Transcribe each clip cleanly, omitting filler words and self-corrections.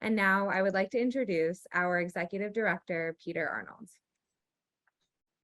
And now I would like to introduce our Executive Director, Peter Arnold.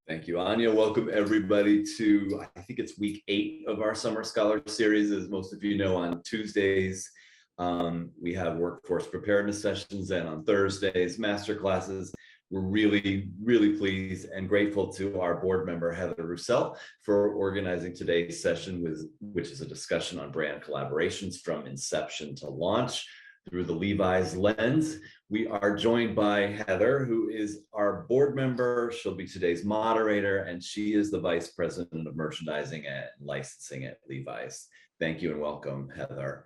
Thank you, Anya. Welcome everybody to, I think it's week 8 of our Summer Scholar Series. As most of you know, on Tuesdays, we have workforce preparedness sessions, and on Thursdays, master classes. We're really, really pleased and grateful to our board member, Heather Roussel, for organizing today's session, which is a discussion on brand collaborations from inception to launch through the Levi's lens. We are joined by Heather, who is our board member. She'll be today's moderator, and she is the Vice President of Merchandising and Licensing at Levi's. Thank you and welcome, Heather.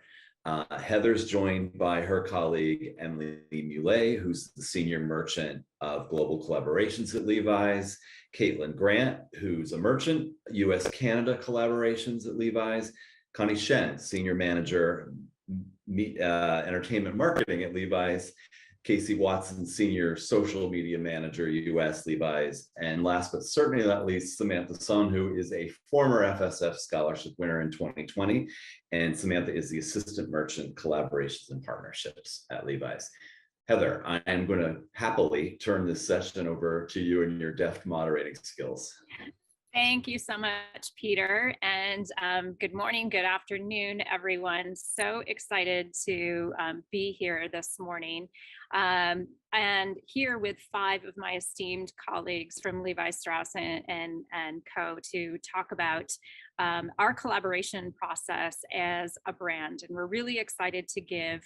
Heather's joined by her colleague, Emily Muley, who's the Senior Merchant of Global Collaborations at Levi's, Caitlin Grant, who's a merchant, US-Canada Collaborations at Levi's, Connie Shen, Senior Manager, Entertainment Marketing at Levi's, Casey Watson, Senior Social Media Manager, US Levi's, and last but certainly not least, Samantha Sun, who is a former FSF Scholarship winner in 2020. And Samantha is the Assistant Merchant Collaborations and Partnerships at Levi's. Heather, I am going to happily turn this session over to you and your deft moderating skills. Thank you so much, Peter, and good morning, good afternoon, everyone. So excited to be here this morning and here with 5 of my esteemed colleagues from Levi Strauss and Co. to talk about our collaboration process as a brand. And we're really excited to give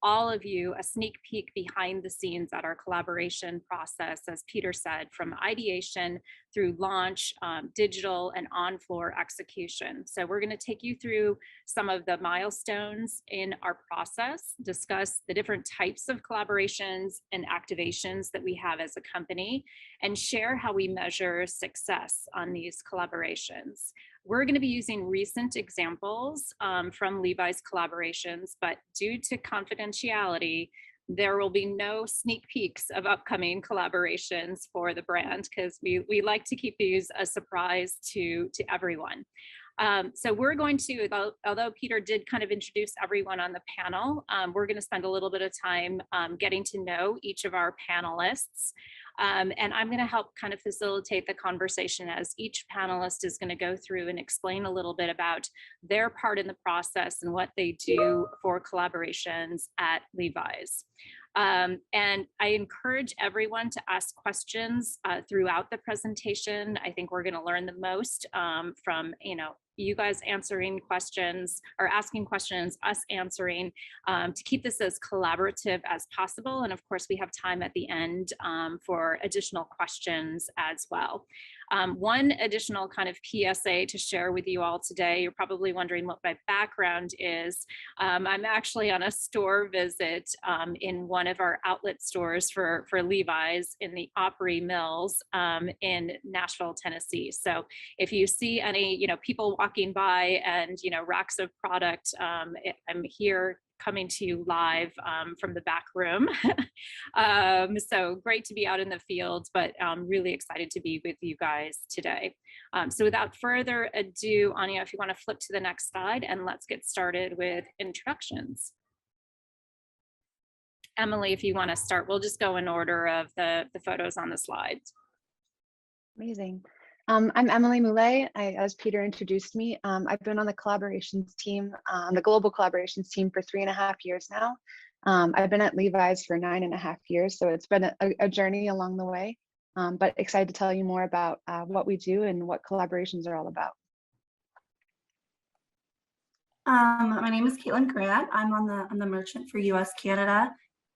all of you a sneak peek behind the scenes at our collaboration process, as Peter said, from ideation through launch, digital, and on-floor execution. So we're going to take you through some of the milestones in our process, discuss the different types of collaborations and activations that we have as a company, and share how we measure success on these collaborations. We're going to be using recent examples from Levi's collaborations, but due to confidentiality, there will be no sneak peeks of upcoming collaborations for the brand, because we like to keep these a surprise to everyone. So we're going to, although Peter did kind of introduce everyone on the panel, we're going to spend a little bit of time getting to know each of our panelists. And I'm going to help kind of facilitate the conversation as each panelist is going to go through and explain a little bit about their part in the process and what they do for collaborations at Levi's. And I encourage everyone to ask questions throughout the presentation. I think we're going to learn the most from, you guys answering questions or asking questions, us answering, to keep this as collaborative as possible. And of course, we have time at the end for additional questions as well. One additional kind of PSA to share with you all today, you're probably wondering what my background is. I'm actually on a store visit in one of our outlet stores for Levi's in the Opry Mills in Nashville, Tennessee. So if you see any, people walking by and, racks of product, I'm here coming to you live from the back room. So great to be out in the field, but really excited to be with you guys today. So without further ado, Anya, if you want to flip to the next slide, and let's get started with introductions. Emily, if you want to start, we'll just go in order of the photos on the slides. Amazing. I'm Emily Muley. As Peter introduced me, I've been on the collaborations team, the global collaborations team for 3.5 years now. I've been at Levi's for 9.5 years, so it's been a journey along the way, but excited to tell you more about what we do and what collaborations are all about. My name is Caitlin Grant. I'm on the merchant for US, Canada,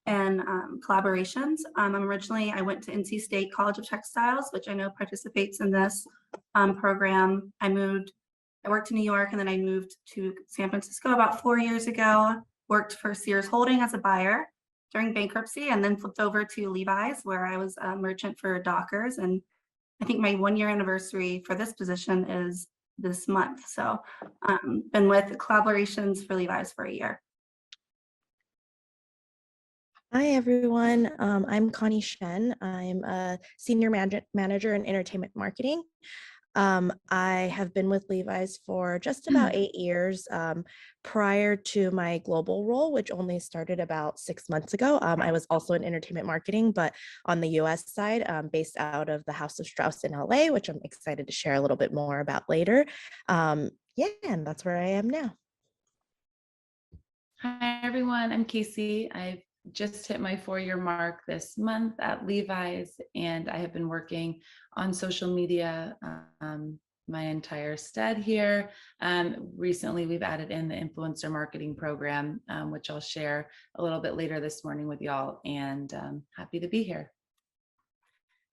and collaborations. I went to NC State College of Textiles, which I know participates in this program. I worked in New York, and then I moved to San Francisco about 4 years ago, worked for Sears Holding as a buyer during bankruptcy, and then flipped over to Levi's, where I was a merchant for Dockers. And I think my 1-year anniversary for this position is this month. So been with collaborations for Levi's for a year. Hi, everyone. I'm Connie Shen. I'm a senior manager in entertainment marketing. I have been with Levi's for just about 8 years. Prior to my global role, which only started about 6 months ago, I was also in entertainment marketing, but on the US side, based out of the House of Strauss in LA, which I'm excited to share a little bit more about later. Yeah, and that's where I am now. Hi, everyone. I'm Casey. I've just hit my 4-year mark this month at Levi's, and I have been working on social media my entire stead here. Recently, we've added in the influencer marketing program, which I'll share a little bit later this morning with y'all, and happy to be here.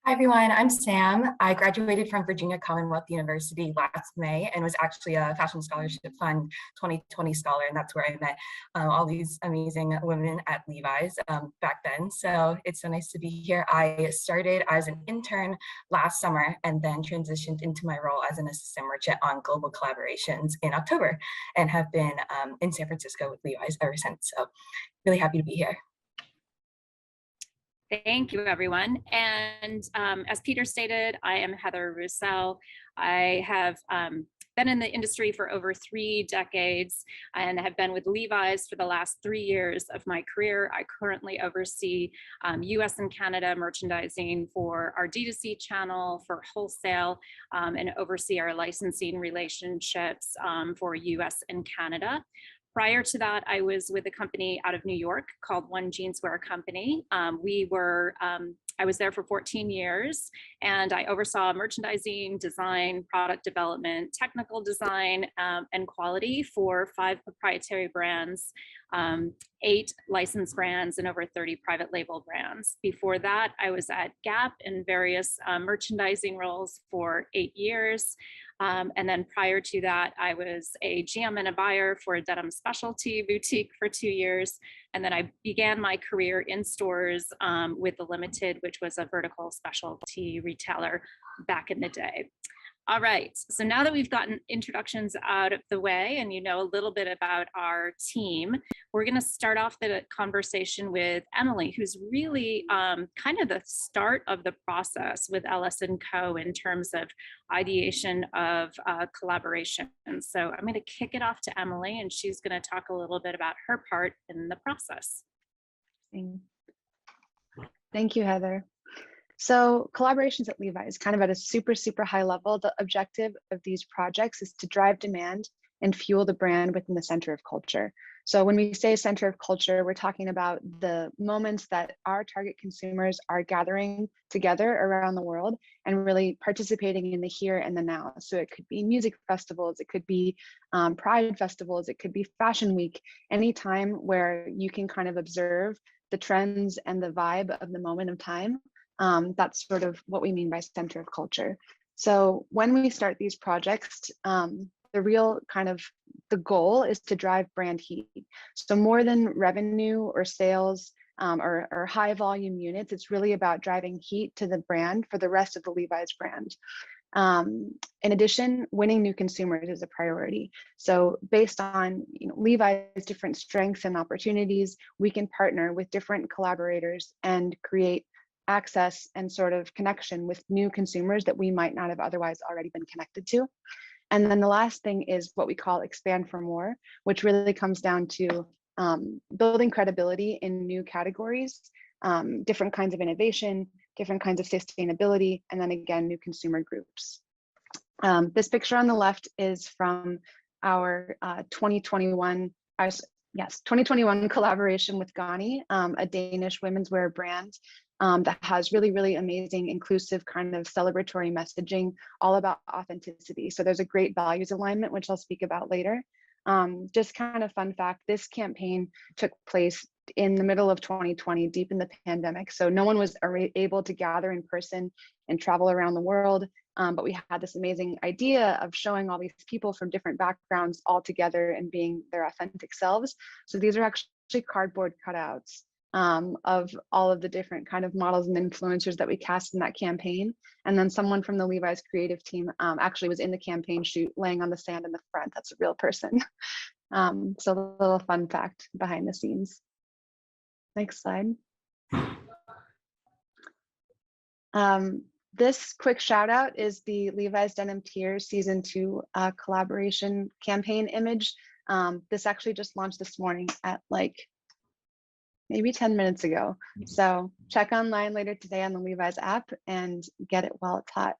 Hi everyone, I'm Sam. I graduated from Virginia Commonwealth University last May and was actually a Fashion Scholarship Fund 2020 scholar, and that's where I met all these amazing women at Levi's back then. So it's so nice to be here. I started as an intern last summer and then transitioned into my role as an assistant merchant on global collaborations in October, and have been in San Francisco with Levi's ever since. So really happy to be here. Thank you, everyone. And as Peter stated, I am Heather Roussel. I have been in the industry for over 3 decades and have been with Levi's for the last 3 years of my career. I currently oversee US and Canada merchandising for our D2C channel, for wholesale, and oversee our licensing relationships for US and Canada. Prior to that, I was with a company out of New York called One Jeanswear Company. I was there for 14 years, and I oversaw merchandising, design, product development, technical design, and quality for 5 proprietary brands, 8 licensed brands, and over 30 private label brands. Before that, I was at Gap in various merchandising roles for 8 years. And then prior to that, I was a GM and a buyer for a denim specialty boutique for 2 years. And then I began my career in stores with The Limited, which was a vertical specialty retailer back in the day. All right, so now that we've gotten introductions out of the way and you know a little bit about our team, we're going to start off the conversation with Emily, who's really kind of the start of the process with Ellis & Co. in terms of ideation of collaboration. And so I'm going to kick it off to Emily, and she's going to talk a little bit about her part in the process. Thank you, Heather. So collaborations at Levi's, kind of at a super high level, the objective of these projects is to drive demand and fuel the brand within the center of culture. So when we say center of culture, we're talking about the moments that our target consumers are gathering together around the world and really participating in the here and the now. So it could be music festivals, it could be pride festivals, it could be fashion week, any time where you can kind of observe the trends and the vibe of the moment of time. That's sort of what we mean by center of culture. So when we start these projects, the real kind of the goal is to drive brand heat. So more than revenue or sales or high volume units, it's really about driving heat to the brand for the rest of the Levi's brand. In addition, winning new consumers is a priority. So based on Levi's different strengths and opportunities, we can partner with different collaborators and create access and sort of connection with new consumers that we might not have otherwise already been connected to. And then the last thing is what we call expand for more, which really comes down to building credibility in new categories, different kinds of innovation, different kinds of sustainability, and then again, new consumer groups. This picture on the left is from our 2021 collaboration with Gani, a Danish women's wear brand that has really amazing, inclusive kind of celebratory messaging, all about authenticity. So there's a great values alignment, which I'll speak about later. Just kind of fun fact, this campaign took place in the middle of 2020, deep in the pandemic. So no one was able to gather in person and travel around the world. But we had this amazing idea of showing all these people from different backgrounds all together and being their authentic selves. So these are actually cardboard cutouts of all of the different kind of models and influencers that we cast in that campaign. And then someone from the Levi's creative team actually was in the campaign shoot laying on the sand in the front. That's a real person. So a little fun fact behind the scenes. Next slide. This quick shout out is the Levi's Denim Tears Season 2 collaboration campaign image. This actually just launched this morning at like maybe 10 minutes ago. So check online later today on the Levi's app and get it while it's hot.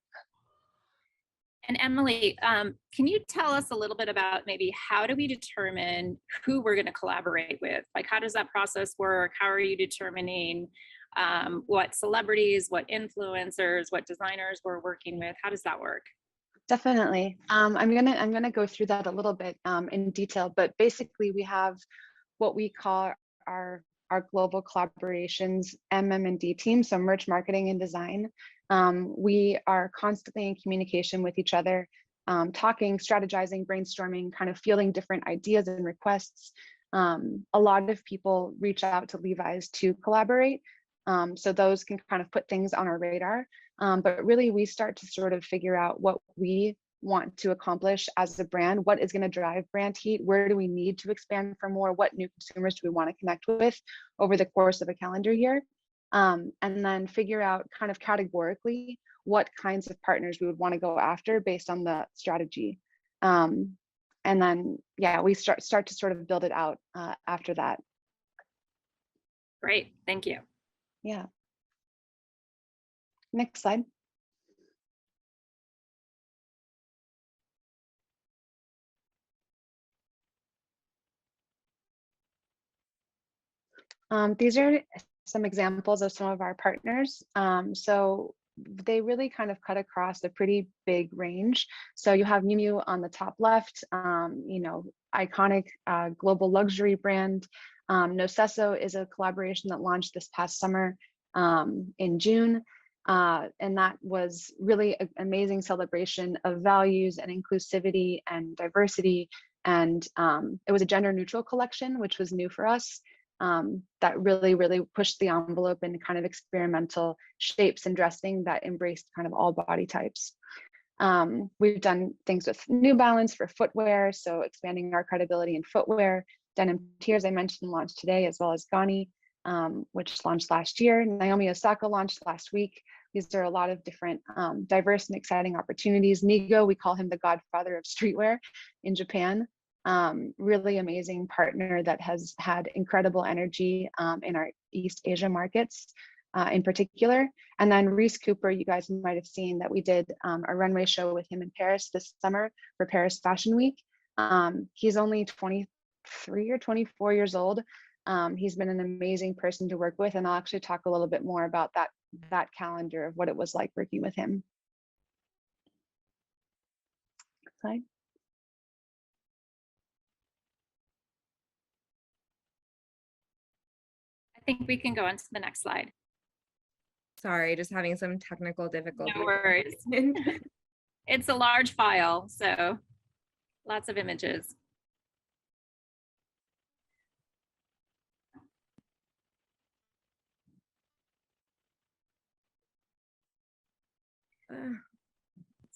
And Emily, can you tell us a little bit about maybe how do we determine who we're going to collaborate with? Like, how does that process work? How are you determining what celebrities, what influencers, what designers we're working with? How does that work? Definitely. I'm gonna go through that a little bit in detail, but basically we have what we call our global collaborations MM&D team, so merch marketing and design. We are constantly in communication with each other, talking, strategizing, brainstorming, kind of fielding different ideas and requests. A lot of people reach out to Levi's to collaborate. So those can kind of put things on our radar. But really we start to sort of figure out what we want to accomplish as a brand, what is going to drive brand heat, where do we need to expand for more, what new consumers do we want to connect with over the course of a calendar year, and then figure out kind of categorically what kinds of partners we would want to go after based on the strategy. And then, yeah, we start to sort of build it out after that. Great, thank you. Yeah. Next slide. These are some examples of some of our partners. So they really kind of cut across a pretty big range. So you have Miu Miu on the top left, you know, iconic global luxury brand. Nocesso is a collaboration that launched this past summer in June. And that was really an amazing celebration of values and inclusivity and diversity. And it was a gender neutral collection, which was new for us. That really pushed the envelope in kind of experimental shapes and dressing that embraced kind of all body types. We've done things with New Balance for footwear, so expanding our credibility in footwear. Denim Tears, I mentioned, launched today, as well as Gani, which launched last year. Naomi Osaka launched last week. These are a lot of different diverse and exciting opportunities. Nigo, we call him the godfather of streetwear in Japan. Really amazing partner that has had incredible energy in our East Asia markets in particular. And then REESE Cooper, you guys might have seen that we did a runway show with him in Paris this summer for Paris Fashion Week. He's only 23 or 24 years old. He's been an amazing person to work with, and I'll actually talk a little bit more about that calendar of what it was like working with him. Slide. I think we can go on to the next slide. Sorry, just having some technical difficulties. No worries. It's a large file, so lots of images.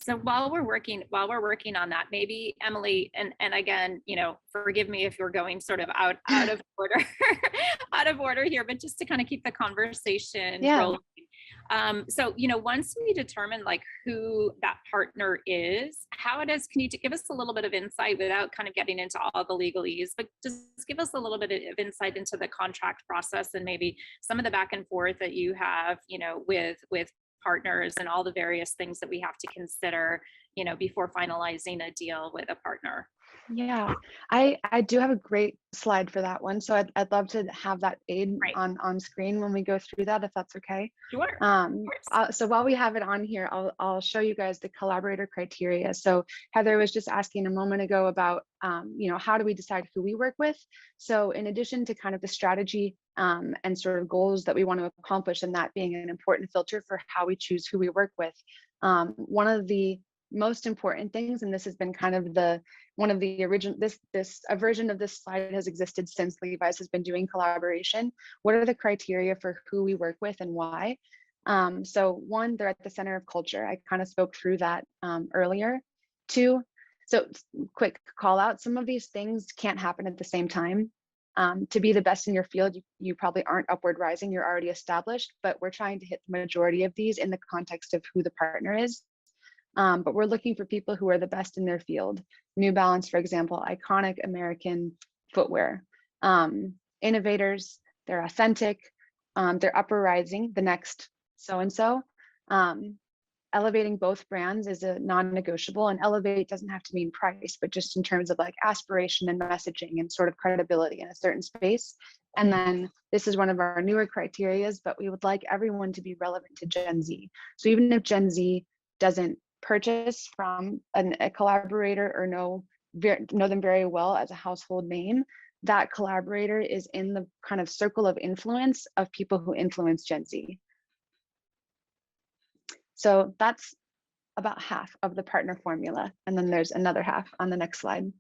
So while we're working on that, maybe Emily, and again, you know, forgive me if you're going sort of out of order, out of order here, but just to kind of keep the conversation rolling. So, you know, once we determine like who that partner is, how it is, can you give us a little bit of insight without kind of getting into all the legalese, but just give us a little bit of insight into the contract process and maybe some of the back and forth that you have, you know, with partners and all the various things that we have to consider, you know, before finalizing a deal with a partner. Yeah, I do have a great slide for that one. So I'd love to have that aid on screen when we go through that, if that's okay. Sure. So while we have it on here, I'll show you guys the collaborator criteria. So Heather was just asking a moment ago about, you know, how do we decide who we work with? So in addition to kind of the strategy and sort of goals that we want to accomplish, and that being an important filter for how we choose who we work with, one of the most important things, and this has been kind of one of the original, a version of this slide has existed since Levi's has been doing collaboration. What are the criteria for who we work with and why? So one, they're at the center of culture. I kind of spoke through that earlier. Two, so quick call out, some of these things can't happen at the same time. To be the best in your field, you probably aren't upward rising, you're already established, but we're trying to hit the majority of these in the context of who the partner is. But we're looking for people who are the best in their field. New Balance, for example, iconic American footwear. Innovators, they're authentic, they're upper rising, the next so-and-so. Elevating both brands is a non-negotiable, and elevate doesn't have to mean price, but just in terms of like aspiration and messaging and sort of credibility in a certain space. And then this is one of our newer criterias, but we would like everyone to be relevant to Gen Z. So even if Gen Z doesn't purchase from a collaborator or know them very well as a household name, that collaborator is in the kind of circle of influence of people who influence Gen Z. So that's about half of the partner formula. And then there's another half on the next slide.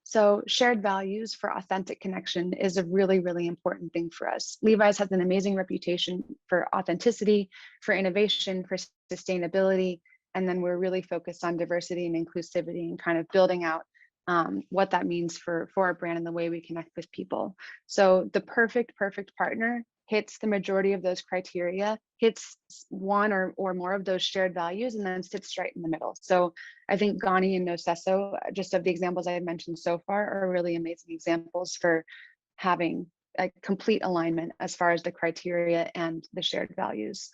So shared values for authentic connection is a really, really important thing for us. Levi's has an amazing reputation for authenticity, for innovation, for sustainability. And then we're really focused on diversity and inclusivity and kind of building out what that means for our brand and the way we connect with people. So the perfect partner hits the majority of those criteria, hits one or more of those shared values, and then sits right in the middle. So I think Gani and Nocesso, just of the examples I've mentioned so far, are really amazing examples for having a complete alignment as far as the criteria and the shared values.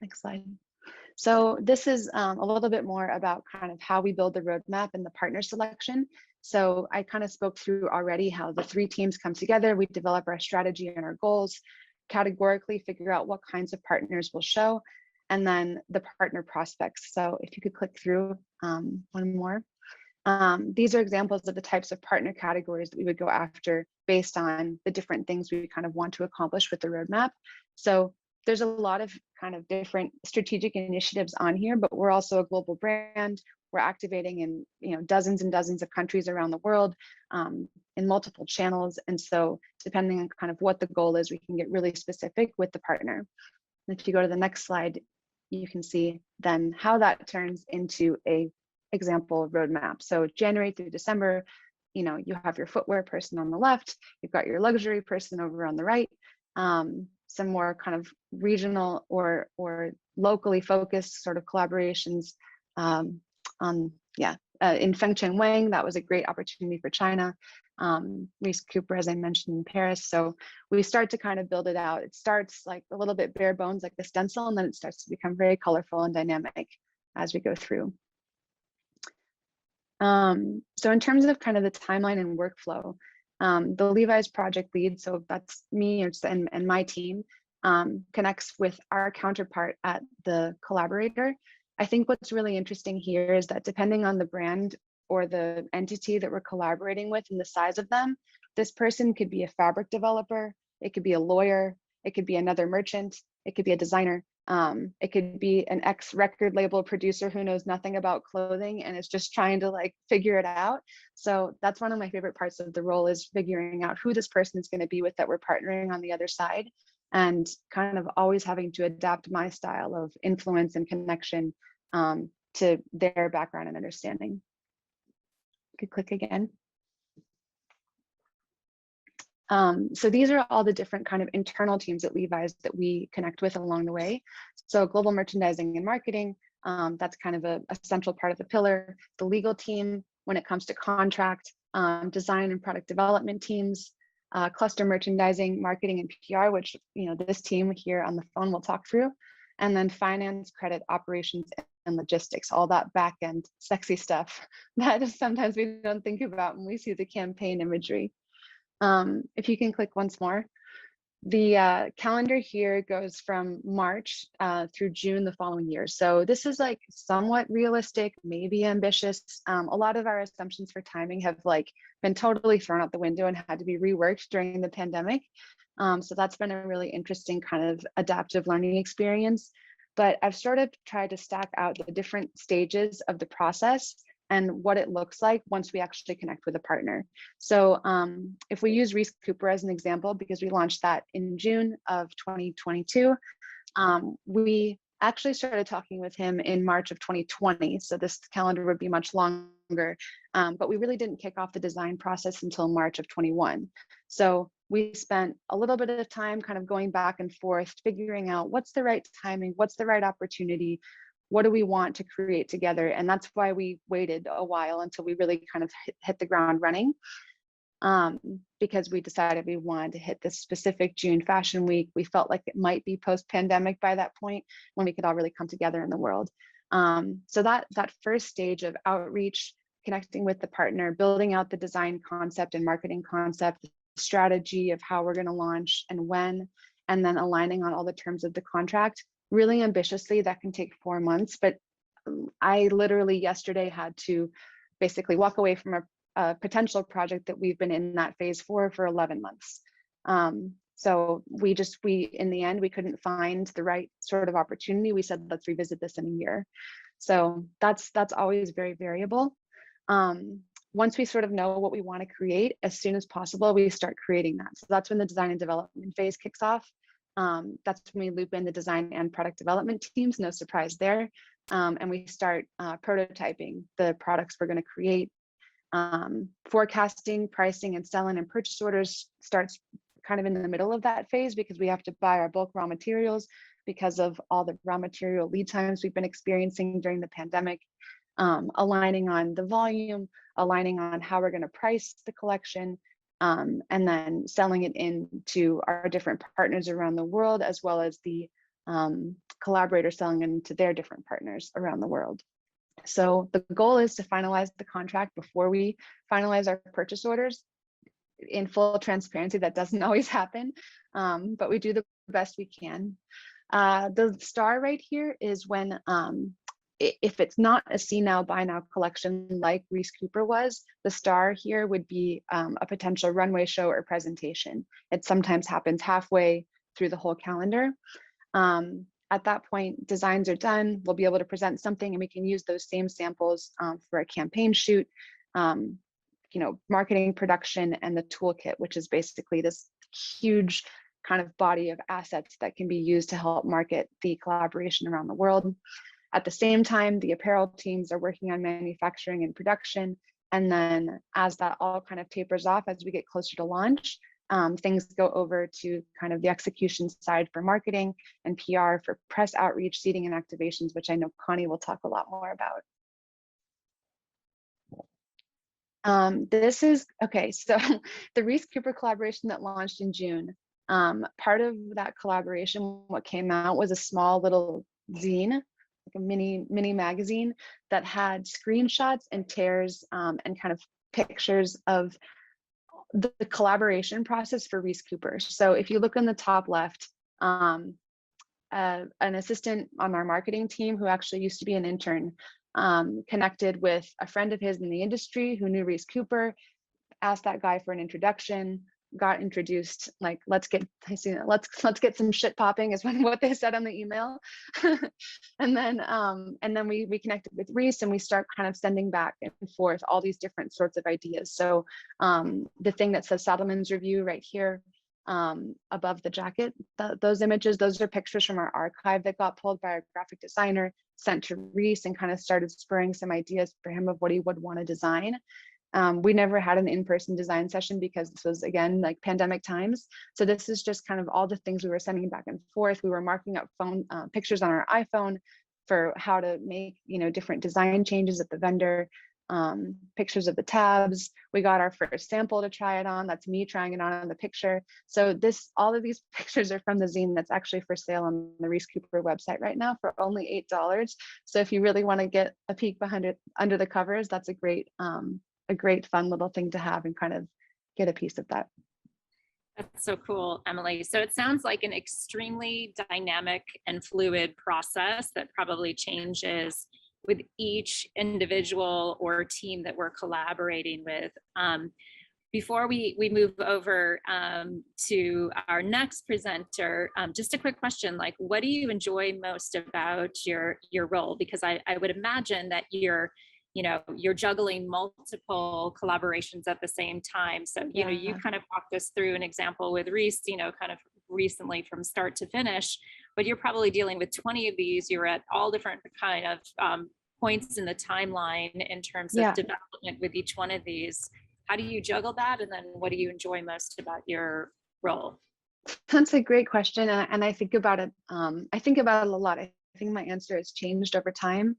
Next slide. So this is a little bit more about kind of how we build the roadmap and the partner selection. So I kind of spoke through already how the 3 teams come together, we develop our strategy and our goals, categorically figure out what kinds of partners we'll show, and then the partner prospects. So if you could click through one more. These are examples of the types of partner categories that we would go after based on the different things we kind of want to accomplish with the roadmap. So there's a lot of kind of different strategic initiatives on here, but we're also a global brand. We're activating in dozens and dozens of countries around the world, in multiple channels. And so depending on kind of what the goal is, we can get really specific with the partner. And if you go to the next slide, you can see then how that turns into a example roadmap. So January through December, you have your footwear person on the left, you've got your luxury person over on the right, some more kind of regional or locally focused sort of collaborations in Fengchen Wang. That was a great opportunity for China. Reese Cooper, as I mentioned, in Paris. So we start to kind of build it out. It starts like a little bit bare bones, like the stencil, and then it starts to become very colorful and dynamic as we go through. So in terms of kind of the timeline and workflow, the Levi's project lead, so that's me and my team, connects with our counterpart at the collaborator. I think what's really interesting here is that depending on the brand or the entity that we're collaborating with and the size of them, this person could be a fabric developer, it could be a lawyer, it could be another merchant, it could be a designer, it could be an ex-record label producer who knows nothing about clothing and is just trying to like figure it out. So that's one of my favorite parts of the role, is figuring out who this person is going to be with that we're partnering on the other side, and kind of always having to adapt my style of influence and connection to their background and understanding. You could click again. So these are all the different kind of internal teams at Levi's that we connect with along the way. So global merchandising and marketing, that's kind of a central part of the pillar. The legal team, when it comes to contract, design and product development teams, cluster merchandising, marketing and PR, which this team here on the phone will talk through, and then finance, credit, operations, and logistics, all that back end sexy stuff that sometimes we don't think about when we see the campaign imagery. If you can click once more. The calendar here goes from March through June the following year. So this is like somewhat realistic, maybe ambitious. A lot of our assumptions for timing have like been totally thrown out the window and had to be reworked during the pandemic. So that's been a really interesting kind of adaptive learning experience. But I've sort of tried to stack out the different stages of the process and what it looks like once we actually connect with a partner. So if we use Reese Cooper as an example, because we launched that in June of 2022, we actually started talking with him in March of 2020. So this calendar would be much longer, but we really didn't kick off the design process until March of 21. So we spent a little bit of time kind of going back and forth, figuring out what's the right timing, what's the right opportunity, what do we want to create together? And that's why we waited a while until we really kind of hit the ground running. Because we decided we wanted to hit this specific June fashion week. We felt like it might be post-pandemic by that point when we could all really come together in the world. So that first stage of outreach, connecting with the partner, building out the design concept and marketing concept, the strategy of how we're going to launch and when, and then aligning on all the terms of the contract, really ambitiously, that can take 4 months. But I literally yesterday had to basically walk away from a potential project that we've been in that phase for 11 months. So we in the end, we couldn't find the right sort of opportunity. We said, let's revisit this in a year. So that's always very variable. Once we sort of know what we want to create, as soon as possible, we start creating that. So that's when the design and development phase kicks off. That's when we loop in the design and product development teams, no surprise there. And we start prototyping the products we're going to create. Forecasting, pricing, and selling and purchase orders starts kind of in the middle of that phase because we have to buy our bulk raw materials because of all the raw material lead times we've been experiencing during the pandemic. Aligning on the volume, aligning on how we're going to price the collection, and then selling it into our different partners around the world, as well as the collaborators selling it into their different partners around the world. So the goal is to finalize the contract before we finalize our purchase orders. In full transparency, that doesn't always happen, but we do the best we can. The star right here is when, if it's not a see now, buy now collection like Reese Cooper was, the star here would be a potential runway show or presentation. It sometimes happens halfway through the whole calendar. At that point, designs are done. We'll be able to present something and we can use those same samples for a campaign shoot, marketing, production, and the toolkit, which is basically this huge kind of body of assets that can be used to help market the collaboration around the world. At the same time, the apparel teams are working on manufacturing and production. And then as that all kind of tapers off, as we get closer to launch, things go over to kind of the execution side for marketing and PR, for press outreach, seeding, and activations, which I know Connie will talk a lot more about. This is, okay, so the Reese Cooper collaboration that launched in June, part of that collaboration, what came out was a small little zine, like a mini magazine that had screenshots and tears and kind of pictures of the collaboration process for Reese Cooper. So if you look on the top left, an assistant on our marketing team who actually used to be an intern connected with a friend of his in the industry who knew Reese Cooper, asked that guy for an introduction, got introduced, like, let's get some shit popping is what they said on the email. and then we connected with Reese and we start kind of sending back and forth all these different sorts of ideas. So the thing that says Saddleman's Review right here above the jacket, those images, those are pictures from our archive that got pulled by our graphic designer, sent to Reese, and kind of started spurring some ideas for him of what he would want to design. We never had an in-person design session because this was, again, like pandemic times. So this is just kind of all the things we were sending back and forth. We were marking up phone pictures on our iPhone for how to make, different design changes at the vendor, pictures of the tabs. We got our first sample to try it on. That's me trying it on the picture. So all of these pictures are from the zine that's actually for sale on the Reese Cooper website right now for only $8. So if you really want to get a peek under the covers, that's a great fun little thing to have and kind of get a piece of that. That's so cool, Emily. So it sounds like an extremely dynamic and fluid process that probably changes with each individual or team that we're collaborating with. Before we move over to our next presenter, just a quick question, like, what do you enjoy most about your role? Because I would imagine that you're juggling multiple collaborations at the same time. So, you kind of walked us through an example with Reese, kind of recently from start to finish. but you're probably dealing with 20 of these. You're at all different kind of points in the timeline in terms of Yeah. development with each one of these. How do you juggle that? And then what do you enjoy most about your role? That's a great question, and I think about it. I think about it a lot. I think my answer has changed over time.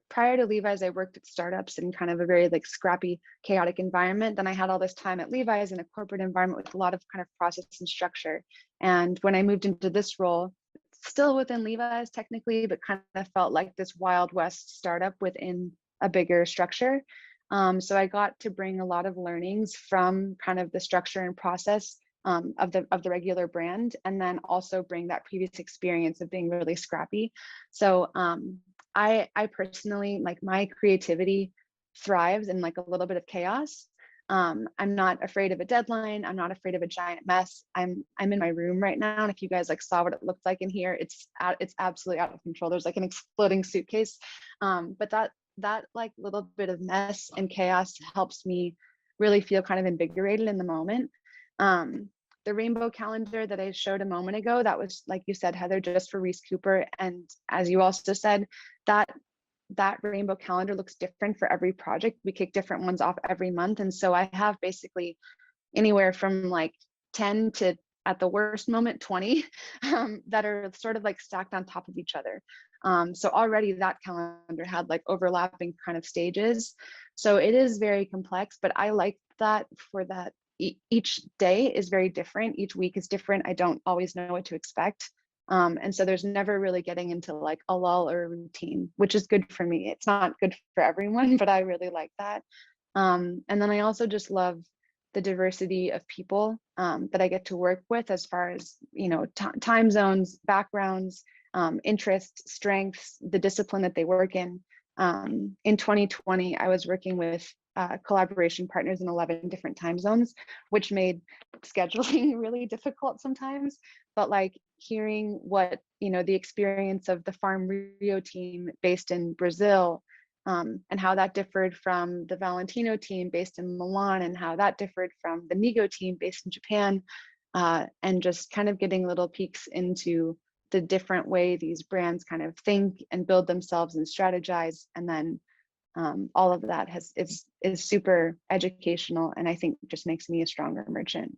Prior to Levi's, I worked at startups in kind of a very like scrappy, chaotic environment. Then I had all this time at Levi's in a corporate environment with a lot of kind of process and structure. And when I moved into this role, still within Levi's technically, but kind of felt like this Wild West startup within a bigger structure. So I got to bring a lot of learnings from kind of the structure and process of the regular brand, and then also bring that previous experience of being really scrappy. So I personally, like, my creativity thrives in like a little bit of chaos. I'm not afraid of a deadline. I'm not afraid of a giant mess. I'm in my room right now, and if you guys like saw what it looked like in here, it's absolutely out of control. There's like an exploding suitcase, but that like little bit of mess and chaos helps me really feel kind of invigorated in the moment. The rainbow calendar that I showed a moment ago, that was, like you said, Heather, just for Reese Cooper. And as you also said, that rainbow calendar looks different for every project. We kick different ones off every month. And so I have basically anywhere from like 10 to, at the worst moment, 20 that are sort of like stacked on top of each other. So already that calendar had like overlapping kind of stages. So it is very complex, but I like that for that. Each day is very different. Each week is different. I don't always know what to expect. And so there's never really getting into like a lull or a routine, which is good for me. It's not good for everyone, but I really like that. And then I also just love the diversity of people that I get to work with, as far as, you know, time zones, backgrounds, interests, strengths, the discipline that they work in. In 2020, I was working with collaboration partners in 11 different time zones, which made scheduling really difficult sometimes. But like hearing what, you know, the experience of the Farm Rio team based in Brazil, and how that differed from the Valentino team based in Milan, and how that differed from the Nigo team based in Japan, and just kind of getting little peeks into the different way these brands kind of think and build themselves and strategize. And then all of that is super educational, and I think just makes me a stronger merchant.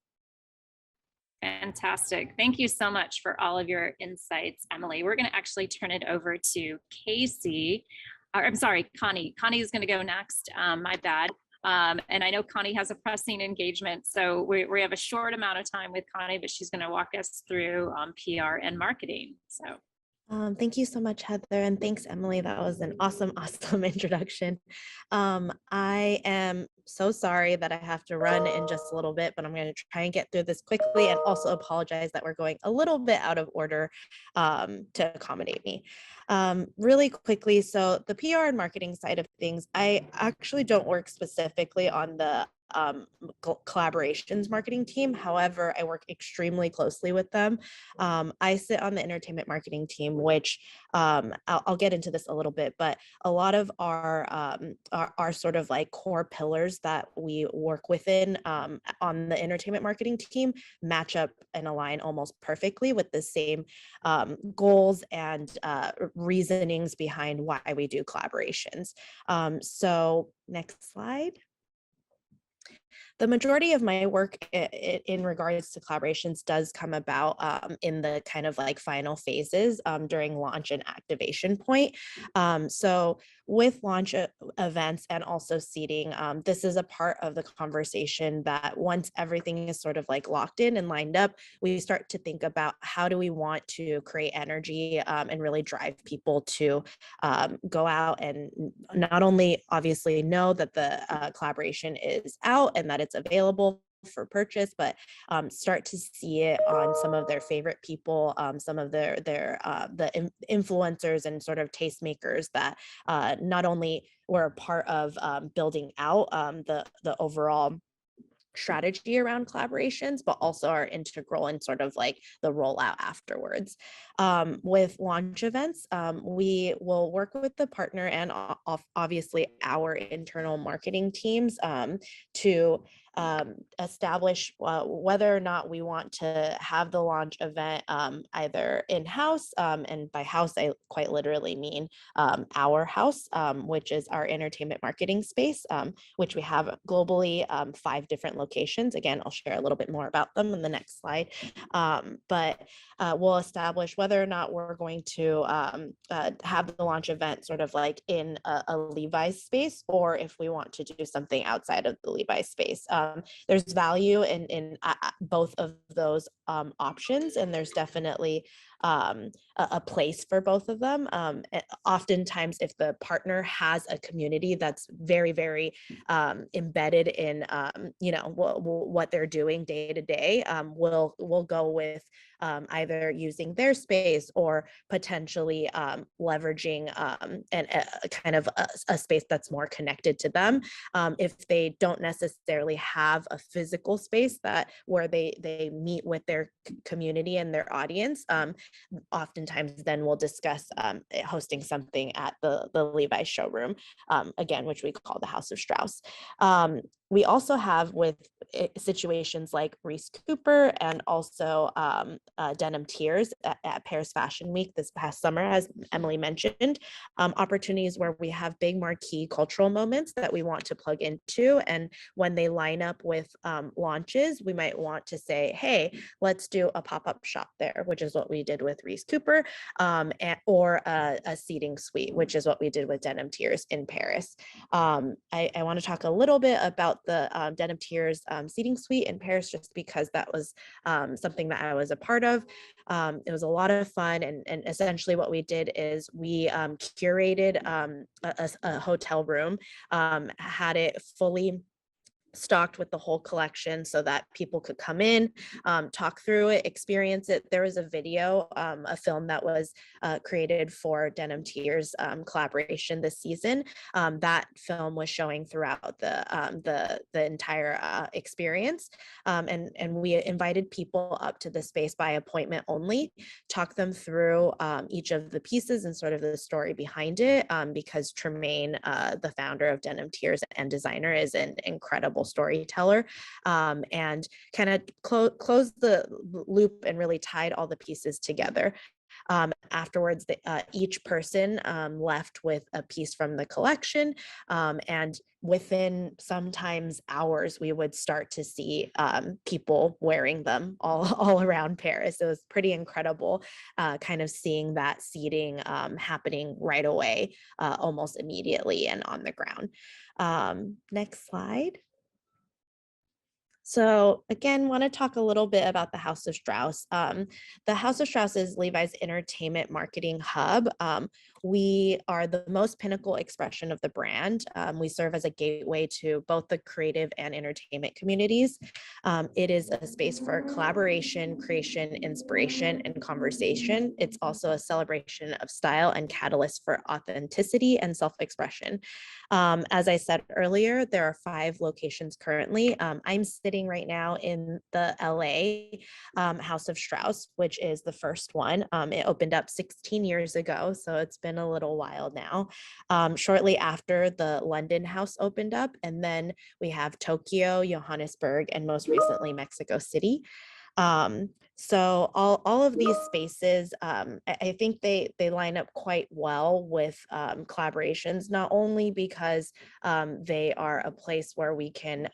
Fantastic. Thank you so much for all of your insights, Emily. We're going to actually turn it over to Casey. Or, I'm sorry, Connie. Connie is going to go next. My bad. And I know Connie has a pressing engagement, so we have a short amount of time with Connie, but she's going to walk us through PR and marketing. So. Thank you so much, Heather, and thanks, Emily. That was an awesome introduction. I am so sorry that I have to run in just a little bit, but I'm going to try and get through this quickly, and also apologize that we're going a little bit out of order to accommodate me. Really quickly, so the PR and marketing side of things, I actually don't work specifically on the collaborations marketing team. However, I work extremely closely with them. I sit on the entertainment marketing team, which I'll get into this a little bit, but a lot of our sort of like core pillars that we work within on the entertainment marketing team match up and align almost perfectly with the same goals and reasonings behind why we do collaborations. So next slide. The majority of my work in regards to collaborations does come about in the kind of like final phases during launch and activation point. So with launch events and also seeding, this is a part of the conversation that once everything is sort of like locked in and lined up, we start to think about how do we want to create energy and really drive people to go out and not only obviously know that the collaboration is out and that it's available for purchase, but start to see it on some of their favorite people, some of the influencers and sort of tastemakers that not only were a part of building out the overall strategy around collaborations, but also are integral in sort of like the rollout afterwards. With launch events, we will work with the partner and obviously our internal marketing teams to establish whether or not we want to have the launch event either in-house, and by house I quite literally mean our house, which is our entertainment marketing space, which we have globally, 5 different locations. Again, I'll share a little bit more about them in the next slide. But we'll establish whether or not we're going to have the launch event sort of like in a Levi space, or if we want to do something outside of the Levi space. There's value in both of those options, and there's definitely a place for both of them. Oftentimes, if the partner has a community that's very, very embedded in what they're doing day to day, we'll go with either using their space or potentially leveraging kind of a space that's more connected to them. If they don't necessarily have a physical space where they meet with their community and their audience, oftentimes then we'll discuss hosting something at the Levi showroom, again, which we call the House of Strauss. We also have with situations like REESE Cooper and also Denim Tears at Paris Fashion Week this past summer, as Emily mentioned, opportunities where we have big marquee cultural moments that we want to plug into. And when they line up with launches, we might want to say, hey, let's do a pop-up shop there, which is what we did with REESE Cooper, or a seating suite, which is what we did with Denim Tears in Paris. I want to talk a little bit about the Denim Tears seating suite in Paris, just because that was something that I was a part of. It was a lot of fun, and essentially what we did is we curated a hotel room, had it fully stocked with the whole collection so that people could come in, talk through it, experience it. There was a video, a film that was created for Denim Tears collaboration this season. That film was showing throughout the entire experience, and we invited people up to the space by appointment only, talk them through each of the pieces and sort of the story behind it, because Tremaine, the founder of Denim Tears and designer, is an incredible storyteller, and kind of close the loop and really tied all the pieces together. Afterwards, each person left with a piece from the collection, and within sometimes hours, we would start to see people wearing them all around Paris. It was pretty incredible, kind of seeing that seating happening right away, almost immediately and on the ground. Next slide. So again, want to talk a little bit about the House of Strauss. The House of Strauss is Levi's entertainment marketing hub. We are the most pinnacle expression of the brand. We serve as a gateway to both the creative and entertainment communities. It is a space for collaboration, creation, inspiration, and conversation. It's also a celebration of style and catalyst for authenticity and self-expression. As I said earlier, there are 5 locations currently. I'm sitting right now in the LA House of Strauss, which is the first one. It opened up 16 years ago, so it's been a little while now. Shortly after, the London house opened up, and then we have Tokyo, Johannesburg, and most recently Mexico City. So all of these spaces, I think they line up quite well with collaborations, not only because they are a place where we can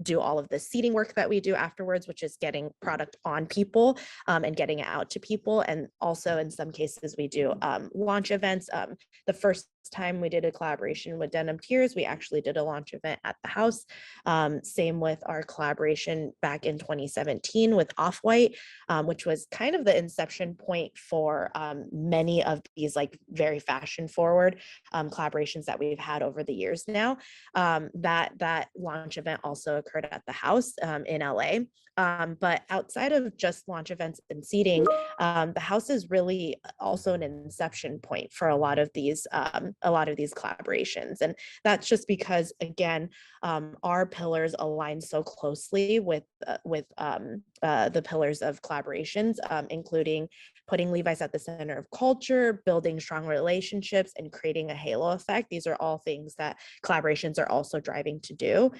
do all of the seating work that we do afterwards, which is getting product on people and getting it out to people. And also in some cases we do launch events. The first time we did a collaboration with Denim Tears, we actually did a launch event at the house. Same with our collaboration back in 2017 with Off-White, which was kind of the inception point for many of these like very fashion forward collaborations that we've had over the years now. That launch event also occurred at the house in LA. But outside of just launch events and seating, the house is really also an inception point for a lot of these collaborations. And that's just because, again, our pillars align so closely with the pillars of collaborations, including putting Levi's at the center of culture, building strong relationships, and creating a halo effect. These are all things that collaborations are also driving to do.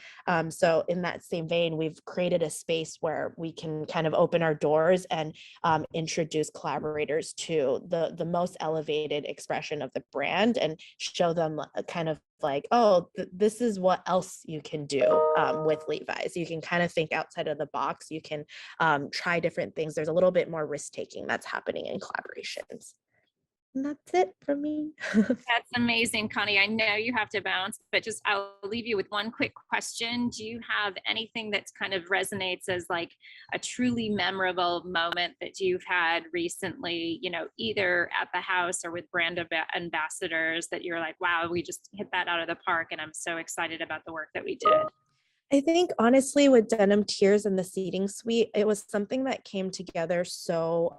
So in that same vein, we've created a space where we can kind of open our doors and introduce collaborators to the most elevated expression of the brand and show them kind of like, oh, this is what else you can do with Levi's. You can kind of think outside of the box. You can try different things. There's a little bit more risk taking that's happening in collaborations. And that's it for me. That's amazing, Connie. I know you have to bounce, but just I'll leave you with one quick question. Do you have anything that's kind of resonates as like a truly memorable moment that you've had recently, you know, either at the house or with brand ambassadors that you're like, wow, we just hit that out of the park and I'm so excited about the work that we did? I think honestly with Denim Tears and the seating suite, it was something that came together so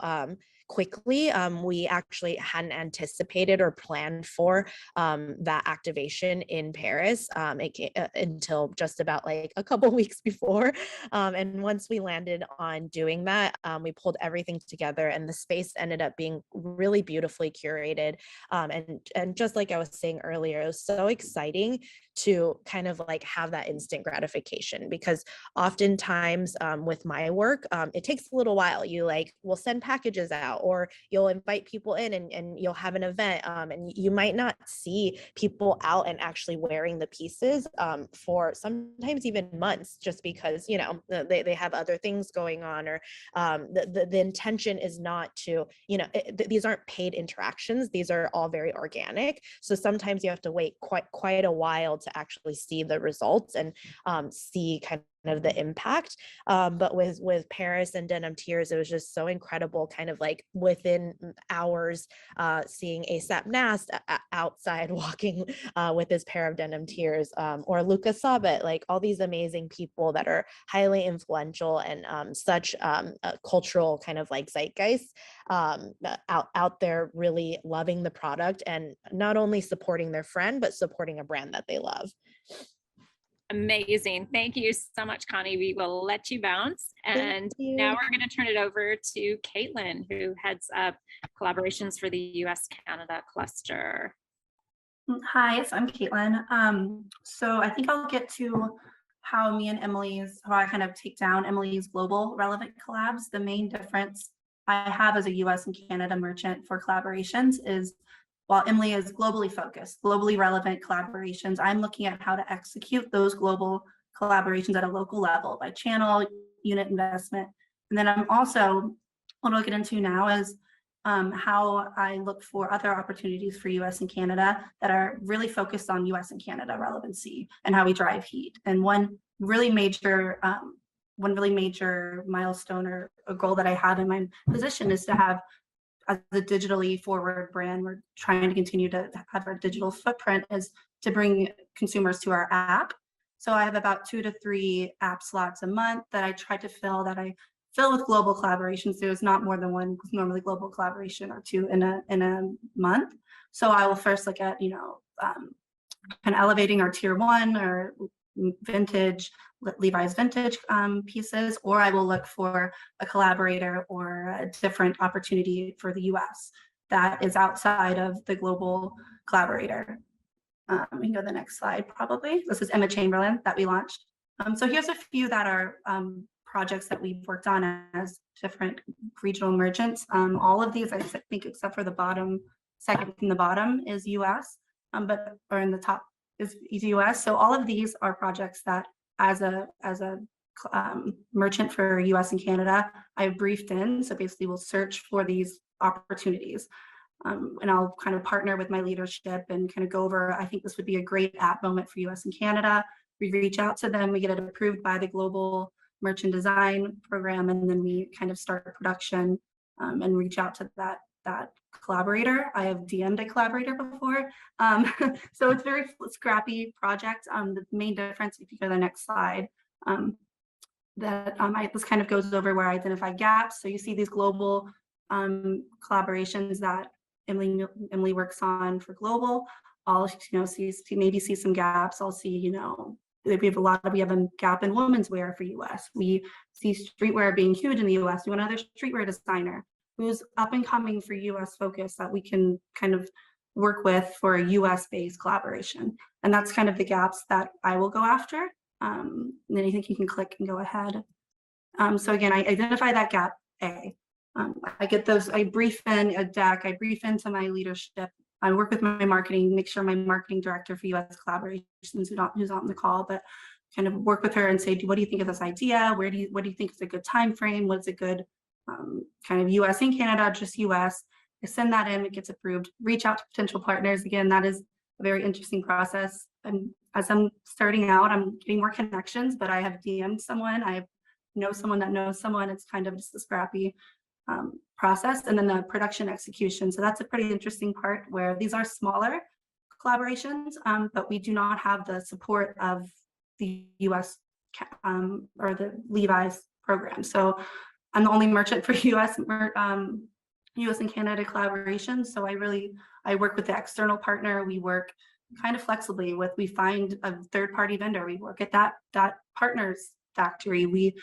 quickly. We actually hadn't anticipated or planned for that activation in Paris until just about like a couple weeks before. And once we landed on doing that, we pulled everything together and the space ended up being really beautifully curated. And just like I was saying earlier, it was so exciting to kind of like have that instant gratification, because oftentimes with my work, it takes a little while. You like will send packages out or you'll invite people in and you'll have an event and you might not see people out and actually wearing the pieces for sometimes even months, just because, you know, they have other things going on, or the intention is not to, you know, these aren't paid interactions. These are all very organic. So sometimes you have to wait quite a while to actually see the results and see kind of the impact. But with Paris and Denim Tears, it was just so incredible, kind of like within hours, seeing A$AP Nast outside walking with his pair of Denim Tears, or Luca Sabet, like all these amazing people that are highly influential and such a cultural kind of like zeitgeist out there really loving the product and not only supporting their friend, but supporting a brand that they love. Amazing. Thank you so much, Connie. We will let you bounce. And now we're going to turn it over to Caitlin, who heads up collaborations for the US Canada cluster. Hi, so I'm Caitlin. So I think I'll get to how I kind of take down Emily's global relevant collabs. The main difference I have as a US and Canada merchant for collaborations is, while Emily is globally focused, globally relevant collaborations, I'm looking at how to execute those global collaborations at a local level by channel, unit investment. And then I'm also, what I'll get into now is how I look for other opportunities for US and Canada that are really focused on US and Canada relevancy and how we drive heat. And one really major milestone or a goal that I have in my position is to have, as a digitally forward brand, we're trying to continue to have our digital footprint, is to bring consumers to our app. So I have about 2 to 3 app slots a month that I try to fill, with global collaborations. There's not more than one normally global collaboration or 2 in a month. So I will first look at, kind of elevating our tier 1 or vintage, Levi's vintage pieces, or I will look for a collaborator or a different opportunity for the US that is outside of the global collaborator. We can go to the next slide, probably. This is Emma Chamberlain that we launched. So here's a few that are projects that we've worked on as different regional merchants. All of these, I think, except for the bottom, second from the bottom is US, or in the top is US. So all of these are projects that as a merchant for US and Canada, I briefed in. So basically we'll search for these opportunities. And I'll kind of partner with my leadership and kind of go over, I think this would be a great app moment for US and Canada. We reach out to them, we get it approved by the Global Merchant Design Program, and then we kind of start production and reach out to that collaborator. I have DM'd a collaborator before. So it's very scrappy project. The main difference, if you go to the next slide, this kind of goes over where I identify gaps. So you see these global collaborations that Emily works on for global. I'll maybe see some gaps. I'll see, we have a gap in women's wear for US. We see streetwear being huge in the US. We want another streetwear designer. who's up and coming for US focus that we can kind of work with for a US based collaboration. And that's kind of the gaps that I will go after. And then I think you can click and go ahead. So again, I identify that gap A. I get those, I brief in a deck, I brief into my leadership. I work with my marketing, make sure my marketing director for US collaborations, who's on the call, but kind of work with her and say, what do you think of this idea? What do you think is a good time frame? What's a good kind of US and Canada, just US? I send that in, it gets approved. Reach out to potential partners. Again, that is a very interesting process. And as I'm starting out, I'm getting more connections, but I have DM'd someone, I know someone that knows someone. It's kind of just a scrappy process. And then the production execution. So that's a pretty interesting part where these are smaller collaborations, but we do not have the support of the US or the Levi's program. So I'm the only merchant for US and Canada collaborations. So I work with the external partner. We work kind of flexibly with, we find a third-party vendor. We work at that partner's factory. We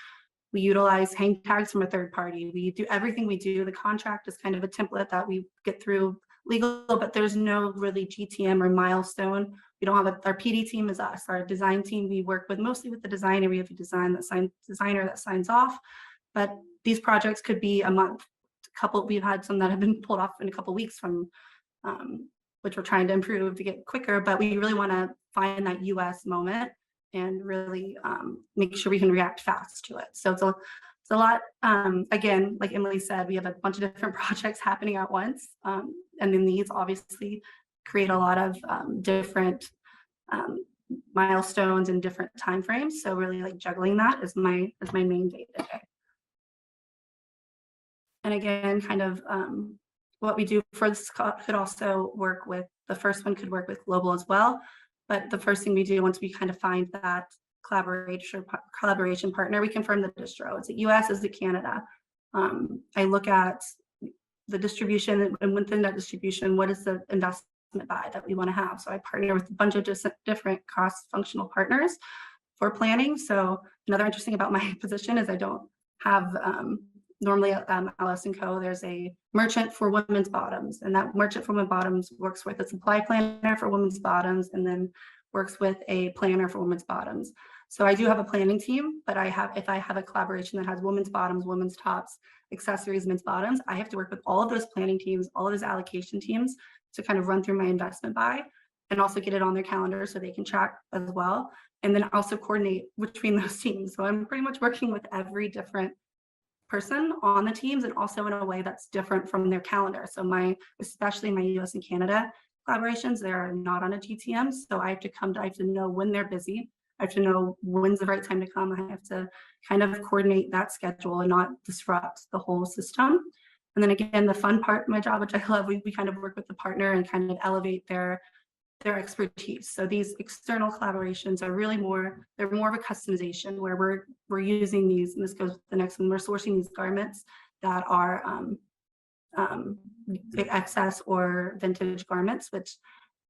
utilize hang tags from a third party. We do everything we do. The contract is kind of a template that we get through legal, but there's no really GTM or milestone. We don't have our PD team is us. Our design team, we work with mostly with the designer. We have a designer that signs off, but these projects could be a month. We've had some that have been pulled off in a couple of weeks from, which we're trying to improve to get quicker, but we really want to find that US moment and really make sure we can react fast to it. So it's a lot, again, like Emily said, we have a bunch of different projects happening at once. And then these obviously create a lot of different milestones and different timeframes. So really like juggling that is my main day to day. And again, kind of what we do for this could also work with, the first one could work with global as well. But the first thing we do once we kind of find that collaboration partner, we confirm the distro. Is it US, is it Canada? I look at the distribution, and within that distribution, what is the investment buy that we want to have? So I partner with a bunch of different cross-functional partners for planning. So another interesting about my position is I don't have normally at Alice & Co, there's a merchant for women's bottoms, and that merchant for women's bottoms works with a supply planner for women's bottoms, and then works with a planner for women's bottoms. So I do have a planning team, but if I have a collaboration that has women's bottoms, women's tops, accessories, men's bottoms, I have to work with all of those planning teams, all of those allocation teams to kind of run through my investment buy and also get it on their calendar so they can track as well. And then also coordinate between those teams. So I'm pretty much working with every different person on the teams, and also in a way that's different from their calendar. So especially my US and Canada collaborations, they're not on a GTM. So I have to know when they're busy. I have to know when's the right time to come. I have to kind of coordinate that schedule and not disrupt the whole system. And then again, the fun part of my job, which I love, we kind of work with the partner and kind of elevate their expertise. So these external collaborations are really they're more of a customization where we're using these, and this goes with the next one, we're sourcing these garments that are excess or vintage garments, which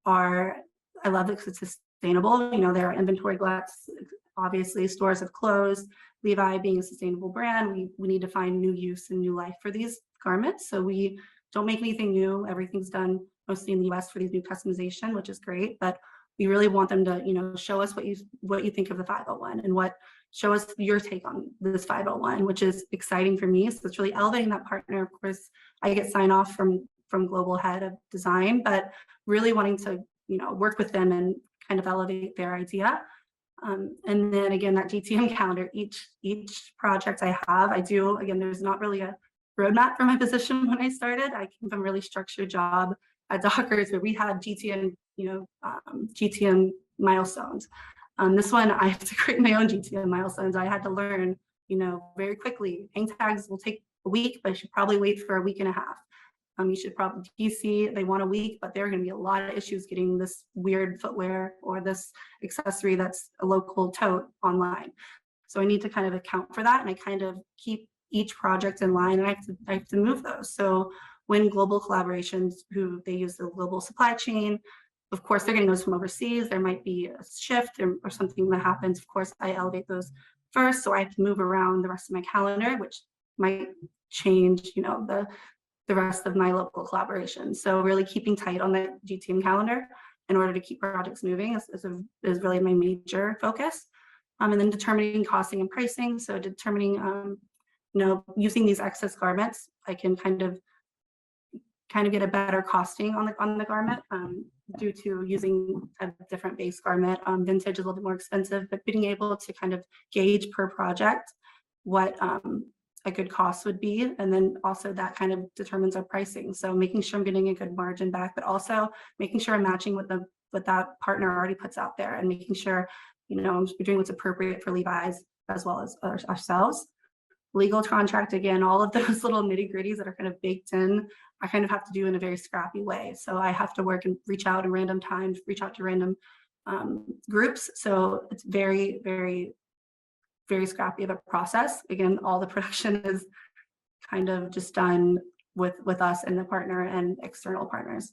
are, I love it because it's sustainable. You know, there are inventory gluts, obviously stores have closed. Levi being a sustainable brand, we need to find new use and new life for these garments. So we don't make anything new. Everything's done mostly in the US for these new customization, which is great, but we really want them to, you know, show us what you think of the 501 and show us your take on this 501, which is exciting for me. So it's really elevating that partner. Of course, I get sign off from global head of design, but really wanting to, you know, work with them and kind of elevate their idea. And then again, that GTM calendar, each project I have, I do, again, there's not really a roadmap for my position when I started. I came from a really structured job at Dockers where we had GTM, you know, GTM milestones. This one, I have to create my own GTM milestones. I had to learn, you know, very quickly. Hang tags will take a week, but I should probably wait for a week and a half. You should probably, DC, they want a week, but there are going to be a lot of issues getting this weird footwear or this accessory that's a local tote online. So I need to kind of account for that, and I kind of keep each project in line, and I have to move those. So when global collaborations, who they use the global supply chain, of course, they're getting those from overseas. There might be a shift or something that happens. Of course, I elevate those first. So I have to move around the rest of my calendar, which might change, you know, the rest of my local collaborations. So really keeping tight on the GTM calendar in order to keep projects moving is really my major focus. And then determining costing and pricing. So determining, using these excess garments, I can kind of get a better costing on the garment due to using a different base garment. Vintage is a little bit more expensive, but being able to kind of gauge per project what a good cost would be. And then also that kind of determines our pricing. So making sure I'm getting a good margin back, but also making sure I'm matching what that partner already puts out there, and making sure, I'm doing what's appropriate for Levi's as well as ourselves. Legal contract, again, all of those little nitty gritties that are kind of baked in, I kind of have to do in a very scrappy way. So I have to work and reach out in random times, reach out to random groups. So it's very, very, very scrappy of a process. Again, all the production is kind of just done with us and the partner and external partners.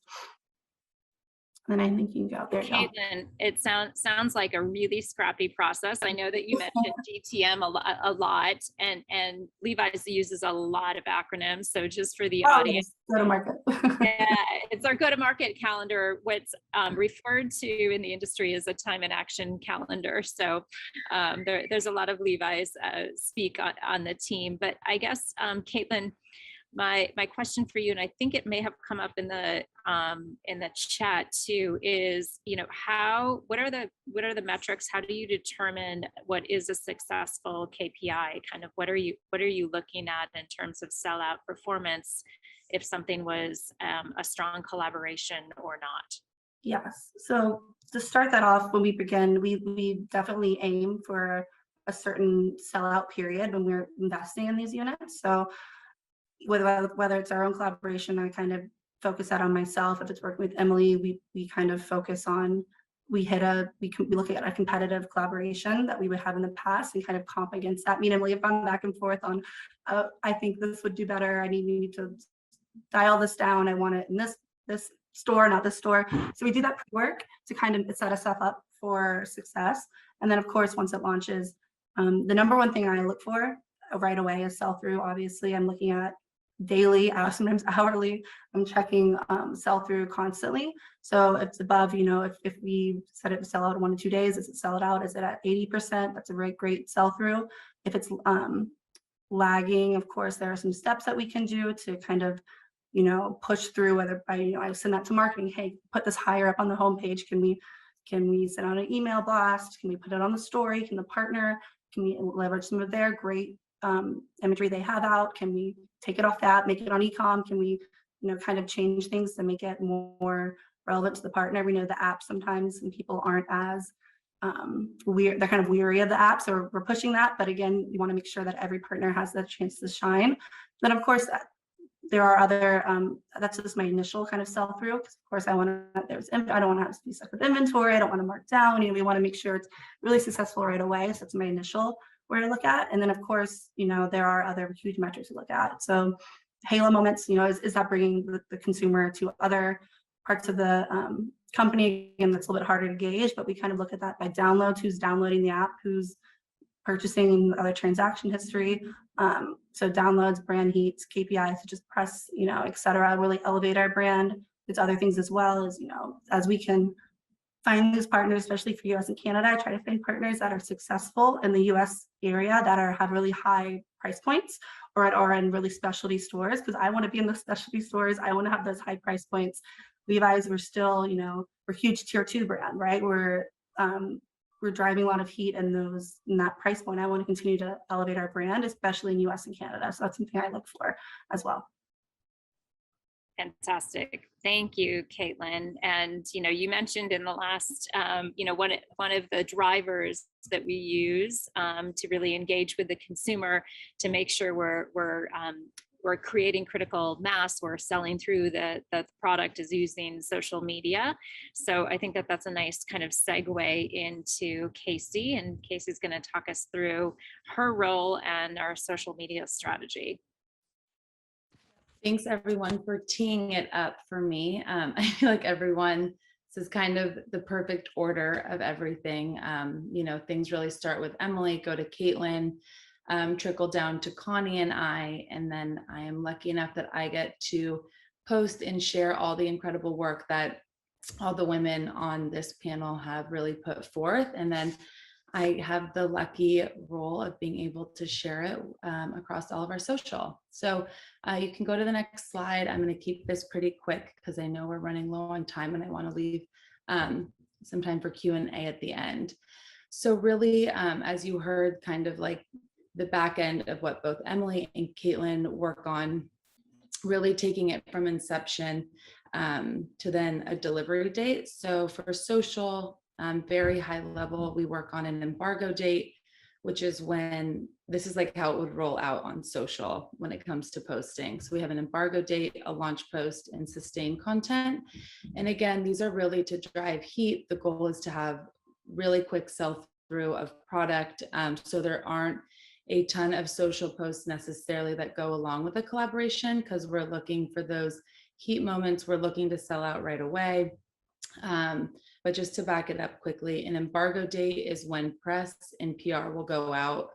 And I think you can go there. Caitlin, it sounds like a really scrappy process. I know that you mentioned GTM a lot, and Levi's uses a lot of acronyms. So just for the audience, go to market. Yeah, it's our go-to-market calendar. What's referred to in the industry as a time and action calendar. So there's a lot of Levi's speak on the team. But I guess, Caitlin, my question for you, and I think it may have come up in the chat too, is what are the metrics? How do you determine what is a successful KPI? Kind of what are you looking at in terms of sellout performance if something was a strong collaboration or not? Yes. So to start that off, when we begin, we definitely aim for a certain sellout period when we're investing in these units. So whether it's our own collaboration, I kind of focus that on myself. If it's working with Emily, we kind of focus on, we look at a competitive collaboration that we would have in the past and kind of comp against that. Me and Emily have gone back and forth on, I think this would do better. I need to dial this down. I want it in this store, not this store. So we do that work to kind of set us up for success. And then of course, once it launches, the number one thing I look for right away is sell through. Obviously, I'm looking at daily, sometimes hourly. I'm checking sell through constantly. So if it's above, if we set it to sell out in 1 to 2 days, is it sell it out? Is it at 80%? That's a great sell through. If it's lagging, of course, there are some steps that we can do to kind of, push through, whether by, I send that to marketing. Hey, put this higher up on the homepage. Can we send out an email blast? Can we put it on the story? Can the partner, can we leverage some of their great imagery they have out? Can we take it off that, make it on e-com? Can we, kind of change things to make it more relevant to the partner? We know the app sometimes and people aren't as they're kind of weary of the app, so we're pushing that. But again, you want to make sure that every partner has the chance to shine. Then of course, there are other, that's just my initial kind of sell through. Because of course I don't want to have to be stuck with inventory. I don't want to mark down. We want to make sure it's really successful right away. So that's my initial where I look at. And then of course, there are other huge metrics to look at. So halo moments, is that bringing the consumer to other parts of the company? And that's a little bit harder to gauge, but we kind of look at that by downloads, who's downloading the app, who's purchasing, other transaction history. So downloads, brand heats, KPIs, such as press, et cetera, really elevate our brand. There's other things as well as, as we can find these partners, especially for US and Canada, I try to find partners that are successful in the US area that have really high price points or in really specialty stores, because I want to be in the specialty stores. I want to have those high price points. Levi's, we're still, we're huge tier 2 brand, right? We're driving a lot of heat in that price point. I want to continue to elevate our brand, especially in US and Canada. So that's something I look for as well. Fantastic. Thank you, Caitlin. And, you mentioned in the last, one of the drivers that we use to really engage with the consumer to make sure we're creating critical mass, we're selling through the product is using social media. So I think that's a nice kind of segue into Casey, and Casey's going to talk us through her role and our social media strategy. Thanks everyone for teeing it up for me. I feel like this is kind of the perfect order of everything. Things really start with Emily, go to Caitlin. trickle down to Connie and I. And then I am lucky enough that I get to post and share all the incredible work that all the women on this panel have really put forth. And then I have the lucky role of being able to share it across all of our social. So you can go to the next slide. I'm going to keep this pretty quick because I know we're running low on time and I want to leave some time for Q&A at the end. So really, as you heard, kind of like the back end of what both Emily and Caitlin work on, really taking it from inception to then a delivery date. So for social, very high level, we work on an embargo date, which is when, this is like how it would roll out on social when it comes to posting. So we have an embargo date, a launch post, and sustained content. And again, these are really to drive heat. The goal is to have really quick sell-through of product. So there aren't a ton of social posts necessarily that go along with a collaboration, because we're looking for those heat moments. We're looking to sell out right away. But just to back it up quickly, an embargo date is when press and PR will go out.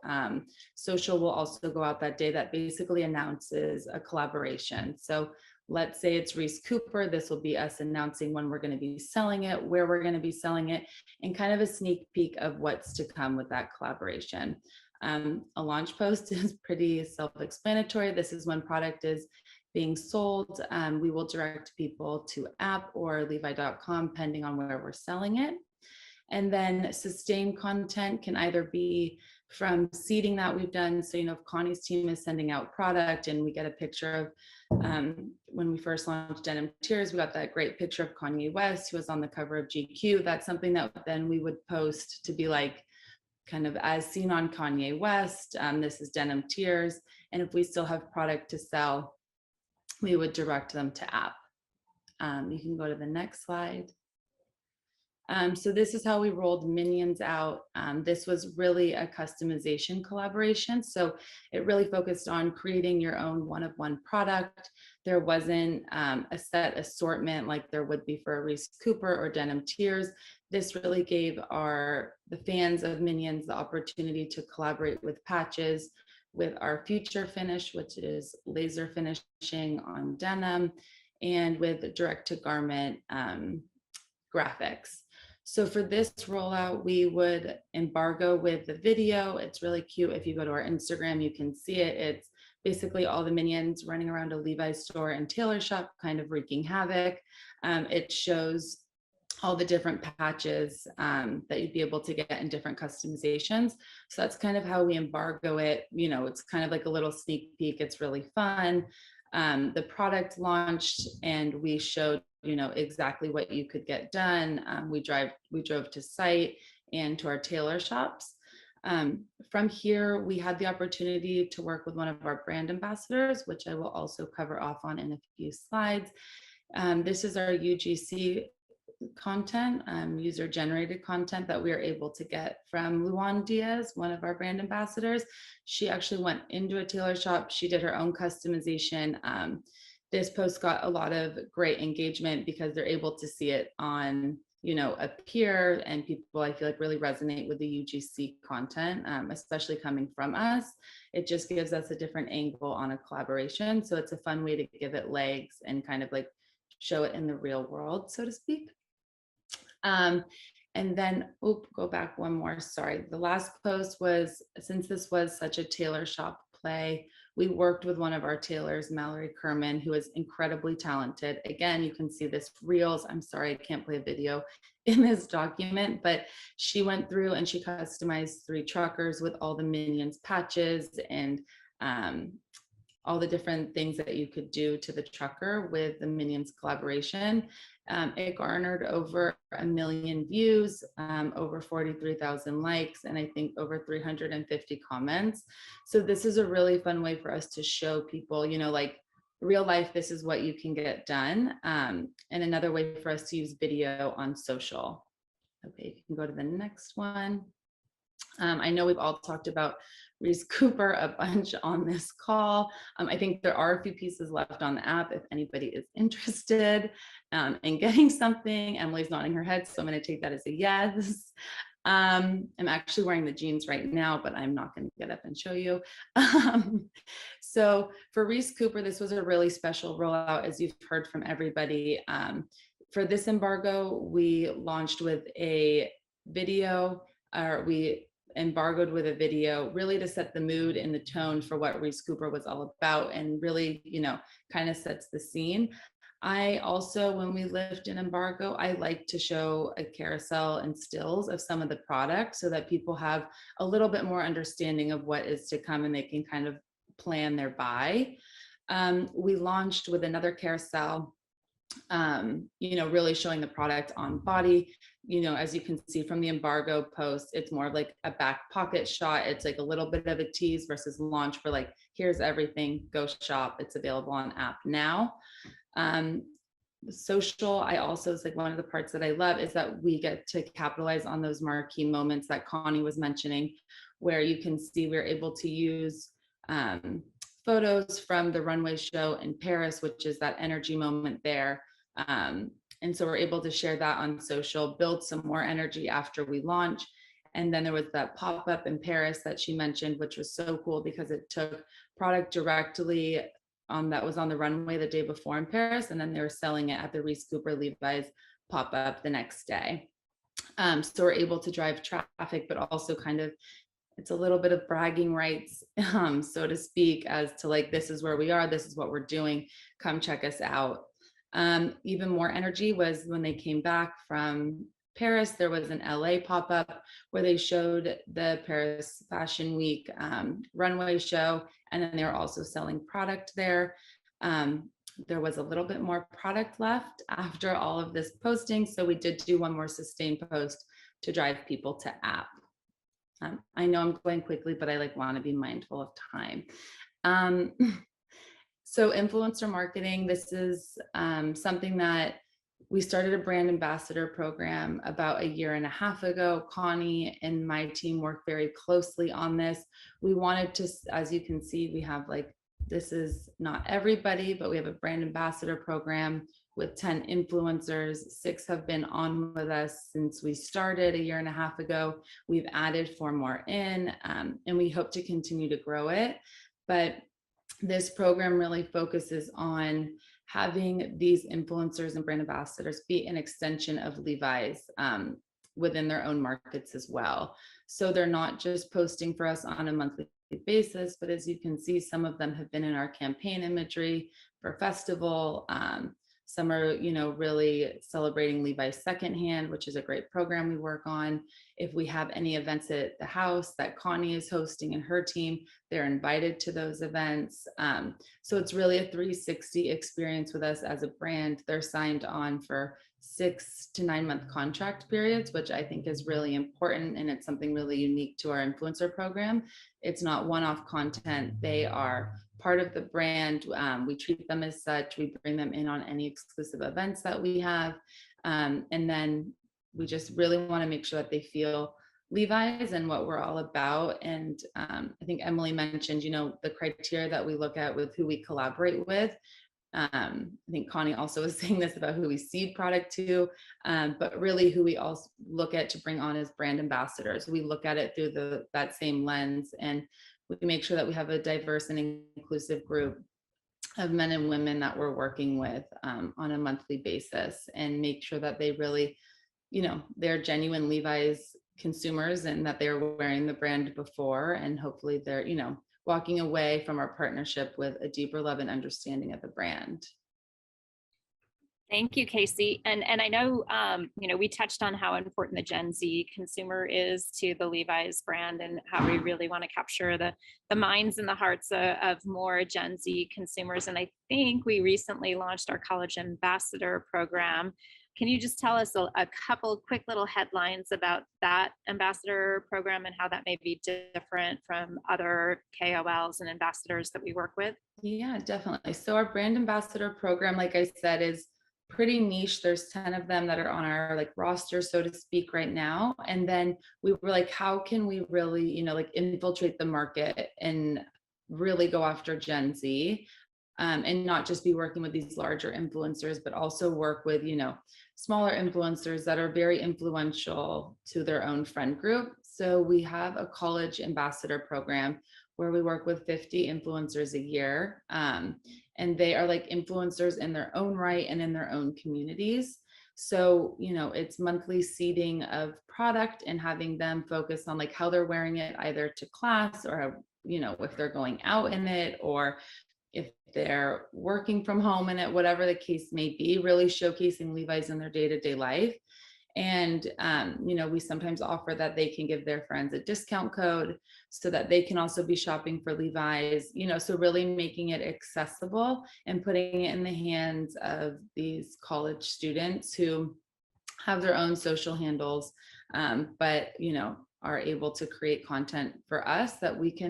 Social will also go out that day. That basically announces a collaboration. So let's say it's Reese Cooper. This will be us announcing when we're going to be selling it, where we're going to be selling it, and kind of a sneak peek of what's to come with that collaboration. A launch post is pretty self-explanatory. This is when product is being sold. We will direct people to app or levi.com, depending on where we're selling it. And then sustained content can either be from seeding that we've done. So, you know, if Connie's team is sending out product and we get a picture of, when we first launched Denim Tears, we got that great picture of Kanye West, who was on the cover of GQ. That's something that then we would post to be like, kind of as seen on Kanye West, this is Denim Tears. And if we still have product to sell, we would direct them to app. You can go to the next slide. So this is how we rolled Minions out. This was really a customization collaboration. So it really focused on creating your own one-of-one product. There wasn't a set assortment like there would be for a Reese Cooper or Denim Tears. This really gave the fans of Minions the opportunity to collaborate with patches, with our future finish, which is laser finishing on denim, and with direct to garment graphics. So for this rollout, we would embargo with the video. It's really cute. If you go to our Instagram, you can see it. It's basically all the Minions running around a Levi store and tailor shop, kind of wreaking havoc. It shows all the different patches that you'd be able to get in different customizations. So that's kind of how we embargo it. You know, it's kind of like a little sneak peek. It's really fun. The product launched and we showed, you know, exactly what you could get done. We drove to site and to our tailor shops. From here, we had the opportunity to work with one of our brand ambassadors, which I will also cover off on in a few slides. This is our UGC content, user generated content that we are able to get from Luan Diaz, one of our brand ambassadors. She actually went into a tailor shop. She did her own customization. This post got a lot of great engagement because they're able to see it on, you know, a peer, and people I feel like really resonate with the UGC content, especially coming from us. It just gives us a different angle on a collaboration. So it's a fun way to give it legs and kind of like show it in the real world, so to speak. And then, go back one more, sorry. The last post was, since this was such a tailor shop play, we worked with one of our tailors, Mallory Kerman, who is incredibly talented. Again, you can see this reels. I'm sorry, I can't play a video in this document, but she went through and she customized 3 truckers with all the Minions patches and all the different things that you could do to the trucker with the Minions collaboration. It garnered over 1 million views, over 43,000 likes, and I think over 350 comments. So this is a really fun way for us to show people, you know, like real life, this is what you can get done. And another way for us to use video on social. Okay, you can go to the next one. I know we've all talked about Reese Cooper a bunch on this call. I think there are a few pieces left on the app if anybody is interested in getting something. Emily's nodding her head, so I'm going to take that as a yes. I'm actually wearing the jeans right now, but I'm not going to get up and show you. So for Reese Cooper, this was a really special rollout, as you've heard from everybody. For this embargo, we launched with a video, or we embargoed with a video, really to set the mood and the tone for what Reese Cooper was all about, and really, kind of sets the scene. I also, when we lift an embargo, I like to show a carousel and stills of some of the products so that people have a little bit more understanding of what is to come and they can kind of plan their buy. We launched with another carousel, really showing the product on body. As you can see from the embargo post, it's more like a back pocket shot. It's like a little bit of a tease versus launch for like, here's everything, go shop. It's available on app now. Social, I also, is like one of the parts that I love is that we get to capitalize on those marquee moments that Connie was mentioning, where you can see we're able to use photos from the runway show in Paris, which is that energy moment there. And so we're able to share that on social, build some more energy after we launch. And then there was that pop-up in Paris that she mentioned, which was so cool because it took product directly that was on the runway the day before in Paris, and then they were selling it at the Reese Cooper Levi's pop-up the next day. So we're able to drive traffic, but also kind of, it's a little bit of bragging rights, so to speak, as to like, this is where we are, this is what we're doing, come check us out. Even more energy was when they came back from Paris. There was an LA pop-up where they showed the Paris Fashion Week runway show, and then they were also selling product there. There was a little bit more product left after all of this posting, so we did do one more sustained post to drive people to app. I know I'm going quickly, but I want to be mindful of time. So influencer marketing, this is something that we started a brand ambassador program about 1.5 years ago. Connie and my team worked very closely on this. We wanted to, as you can see, we have this is not everybody, but we have a brand ambassador program with 10 influencers. 6 have been on with us since we started 1.5 years ago. We've added 4 more in, and we hope to continue to grow it. But this program really focuses on having these influencers and brand ambassadors be an extension of Levi's within their own markets as well. So they're not just posting for us on a monthly basis, but as you can see, some of them have been in our campaign imagery for festival. Some are, really celebrating Levi's secondhand, which is a great program we work on. If we have any events at the house that Connie is hosting and her team, they're invited to those events. So it's really a 360 experience with us as a brand. They're signed on for 6 to 9 month contract periods, which I think is really important. And it's something really unique to our influencer program. It's not one-off content. They are part of the brand. We treat them as such. We bring them in on any exclusive events that we have. And then we just really want to make sure that they feel Levi's and what we're all about. And I think Emily mentioned, the criteria that we look at with who we collaborate with. I think Connie also was saying this about who we seed product to, but really who we also look at to bring on as brand ambassadors. We look at it through that same lens, and we make sure that we have a diverse and inclusive group of men and women that we're working with on a monthly basis, and make sure that they really, they're genuine Levi's consumers and that they're wearing the brand before, and hopefully they're, walking away from our partnership with a deeper love and understanding of the brand. Thank you, Casey. And I know, we touched on how important the Gen Z consumer is to the Levi's brand, and how we really want to capture the minds and the hearts of more Gen Z consumers. And I think we recently launched our college ambassador program. Can you just tell us a couple quick little headlines about that ambassador program and how that may be different from other KOLs and ambassadors that we work with? Yeah, definitely. So our brand ambassador program, like I said, is pretty niche. There's 10 of them that are on our roster, so to speak, right now. And then we were how can we really, infiltrate the market and really go after Gen Z, and not just be working with these larger influencers, but also work with, smaller influencers that are very influential to their own friend group. So we have a college ambassador program where we work with 50 influencers a year. And they are like influencers in their own right and in their own communities. So, you know, it's monthly seeding of product and having them focus on like how they're wearing it either to class or, you know, if they're going out in it or if they're working from home in it, whatever the case may be, really showcasing Levi's in their day-to-day life. And, you know, we sometimes offer that they can give their friends a discount code so that they can also be shopping for Levi's, you know, so really making it accessible and putting it in the hands of these college students who have their own social handles, but, you know, are able to create content for us that we can